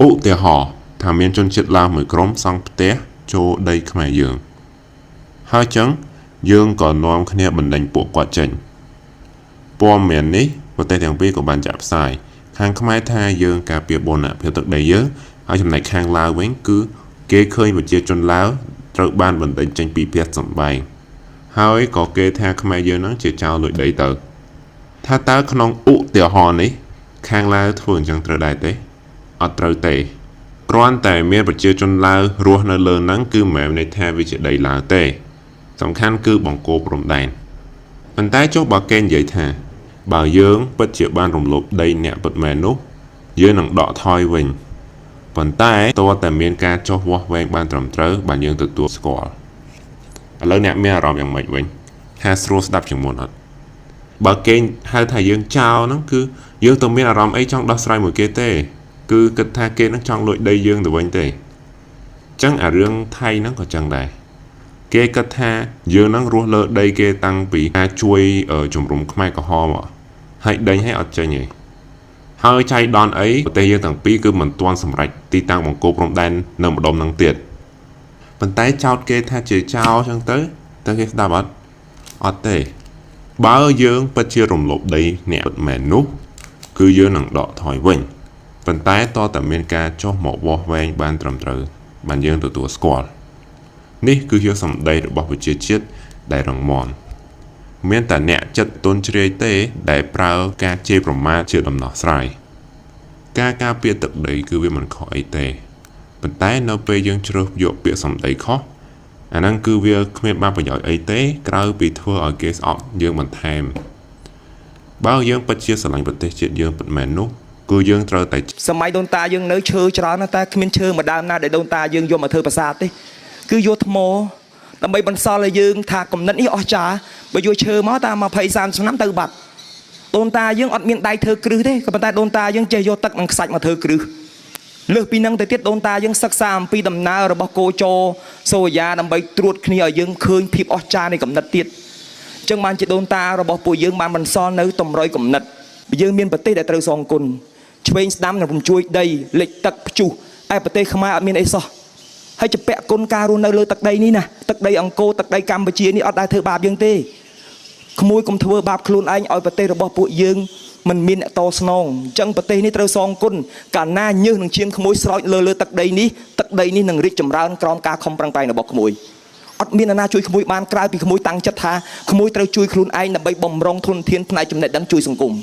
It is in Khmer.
ឧទាហរណ៍ថាមានជនជាតិឡាវមួយក្រុមសង់ផ្ទះចូលដីខ្មែរយើងហើយចឹងយើងក៏នាំគ្នាបណ្ដេញពួកគាត់ចេញព័ត៌មាននេះប្រទេសទាំងពីរក៏បានចាក់ផ្សាយខាងខ្មែរថាយើងការពារបូរណភាពទឹកដីយើងហើយចំណែកខាងឡាវវិញគឺគេឃើញប្រជាជនឡាវត្រូវបានបណ្ដេញចេញពីផ្ទះសម្បែងហើយក៏គេថាខ្មែរយើងនឹងជាចោរលួចដីទៅថាតើក្នុងឧទាហរណ៍នេះខាងឡាវធ្វើអញ្ចឹងត្រូវដែរទេអត់ត្រូវទេគ្រាន់តែមានប្រជាជនឡាវរស់នៅលើហ្នឹងគឺមិនមែនន័យថាវាជាដីឡាវទេសំខាន់គឺបង្គោលព្រំដែនប៉ុន្តែចុះបើគេនិយាយថាបើយើងពិតជាបានរំលោភដីអ្នកពិតមែននោះយើងនឹងដកថយវិញប៉ុន្តែតើតែមានការចោះវាស់វែងបានត្រឹមត្រូវបានយើងទទួលស្គាល់ឥឡូវអ្នកមានអារម្មណ៍យ៉ាងម៉េចវិញថាស្រួលស្ដាប់ជាងមុនអត់បើគេហៅថាយើងចោលហ្នឹងគឺយើងទៅមានអារម្មណ៍អីចង់ដោះស្រាយមួយគេទេគឺគិតថាគេនឹងចង់លួចដីយើងទៅវិញទេអញ្ចឹងអារឿងថៃហ្នឹងក៏ចឹងដែរគេគិតថាយើងនឹងរស់លើដីគេតាំងពីការជួយជំរុំខ្មែរក្រហមហើយដេញឲ្យអត់ចេញទេហើយចៃដន្យអីប្រទេសយើងទាំងពីរគឺមិនទាន់សម្រេចទីតាំងបង្គោលព្រំដែននៅម្ដុំហ្នឹងទៀតប៉ុន្តែចោតគេថាជាចោលចឹងទៅគេស្ដាប់អត់ទេបើយើងពិតជារំលោភដីអ្នកពិតមែននោះគឺយើងនឹងដកថយវិញប៉ុន្តែតើតែមានការចុះមកវាស់វែងបានត្រឹមត្រូវបានយើងទទួលស្គាល់នេះគឺជាសម្ដីរបស់ប្រជាជាតិដែលរឹងមាំមានតែអ្នកចិត្តទន់ជ្រាយទេដែលប្រើការជេរប្រមាថជាដំណោះស្រាយការការពារទឹកដីគឺវាមិនខុសអីទេប៉ុន្តែនៅពេលយើងជ្រើសយកពាក្យសម្ដីខុសអាហ្នឹងគឺវាគ្មានបានប្រយោជន៍អីទេក្រៅពីធ្វើឲ្យគេស្អប់យើងបន្ថែមបើយើងពិតជាស្រឡាញ់ប្រទេសជាតិយើងពិតមែននោះគឺយើងត្រូវតែសម័យដូនតាយើងនៅឈើច្រើនណាស់តែគ្មានឈើមួយដើមណាដែលដូនតាយើងយកមកធ្វើប្រាសាទទេគឺយកថ្មដើម្បីបន្សល់ឲ្យយើងថាគំនិតនេះអស្ចារ្យបើយកឈើមកតាម20-30ឆ្នាំទៅបាត់ដូនតាយើងអត់មានដៃធ្វើគ្រឹះទេក៏ប៉ុន្តែដូនតាយើងចេះយកទឹកនិងខ្សាច់មកធ្វើគ្រឹះលើសពីនឹងទៅទៀតដូនតាយើងសិក្សាអំពីដំណើររបស់គោចរសូរិយាដើម្បីត្រួតគ្នាឲ្យយើងឃើញភាពអស្ចារ្យនៃគំនិតទៀតអញ្ចឹងបានជាដូនតារបស់ពួកយើងបានបន្សល់នៅតម្រុយគំនិតយើងមានប្រទេសដែលត្រូវសងគុណឆ្វេងស្ដាំនឹងរំជួយដីលិចទឹកព្យុះឯប្រទេសខ្មែរអត់មានអីសោះហើយជាពាក់គុណការរស់នៅលើទឹកដីនេះណាទឹកដីអង្គរទឹកដីកម្ពុជានេះអត់ដែលធ្វើបាបយើងទេក្មួយកុំធ្វើបាបខ្លួនឯងឲ្យប្រទេសរបស់ពួកយើងមិនមានអ្នកតស្នងអញ្ចឹងប្រទេសនេះត្រូវសងគុណកាលណាញើសនឹងឈាមក្មួយស្រោចលើទឹកដីនេះនឹងរីកចម្រើនក្រោមការខំប្រឹងប្រែងរបស់ក្មួយអត់មានអ្នកណាជួយក្មួយបានក្រៅពីក្មួយតាំងចិត្តថាក្មួយត្រូវជួយខ្លួនឯងដើម្បីបំរុងធនធានផ្នែកចំណេះដឹងជួយសង្គម